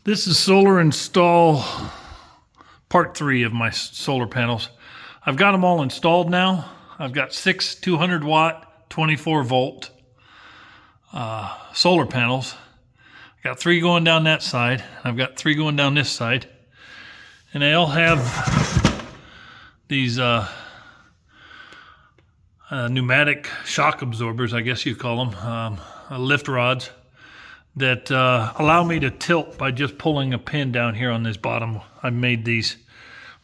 This is solar install part 3 of my solar panels. I've got them all installed now. I've got 6 200 watt, 24 volt solar panels. I got 3 going down that side. I've got 3 going down this side. And they all have these pneumatic shock absorbers, I guess you call them, lift rods that allow me to tilt by just pulling a pin down here on this bottom. I made these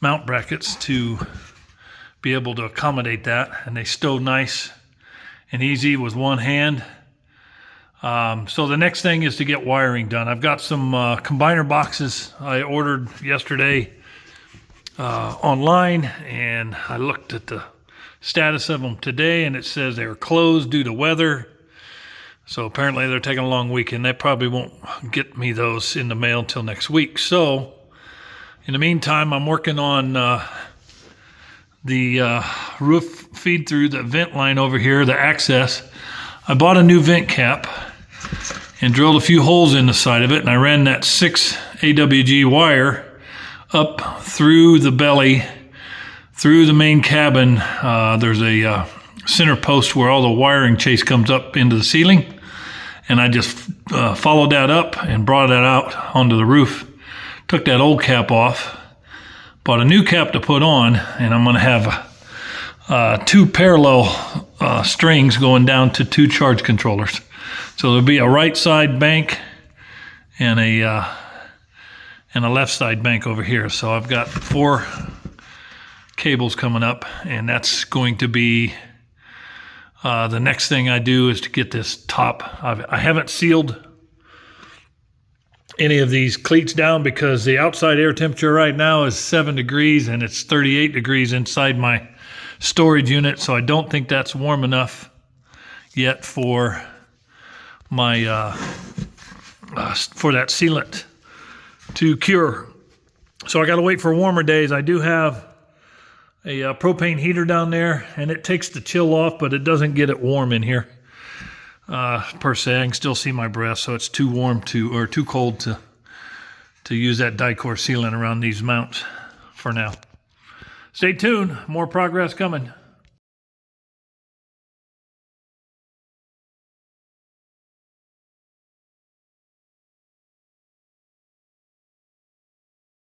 mount brackets to be able to accommodate that, and they stow nice and easy with one hand. So the next thing is to get wiring done. I've got some combiner boxes I ordered yesterday online, and I looked at the status of them today, and it says they were closed due to weather. So apparently they're taking a long weekend. They probably won't get me those in the mail until next week. So in the meantime, I'm working on the roof feed through the vent line over here, the access. I bought a new vent cap and drilled a few holes in the side of it, and I ran that 6 AWG wire up through the belly, through the main cabin. There's a center post where all the wiring chase comes up into the ceiling, and I just followed that up and brought that out onto the roof. Took that old cap off, bought a new cap to put on, and I'm going to have 2 parallel strings going down to 2 charge controllers. So there'll be a right side bank and a left side bank over here. So I've got 4 cables coming up, and that's going to be the next thing I do is to get this top. I haven't sealed any of these cleats down because the outside air temperature right now is 7 degrees and it's 38 degrees inside my storage unit, so I don't think that's warm enough yet for my for that sealant to cure. So I got to wait for warmer days. I do have a propane heater down there, and it takes the chill off, but it doesn't get it warm in here per se. I can still see my breath, so it's too warm or too cold to use that Dicor sealant around these mounts for now. Stay tuned, more progress coming.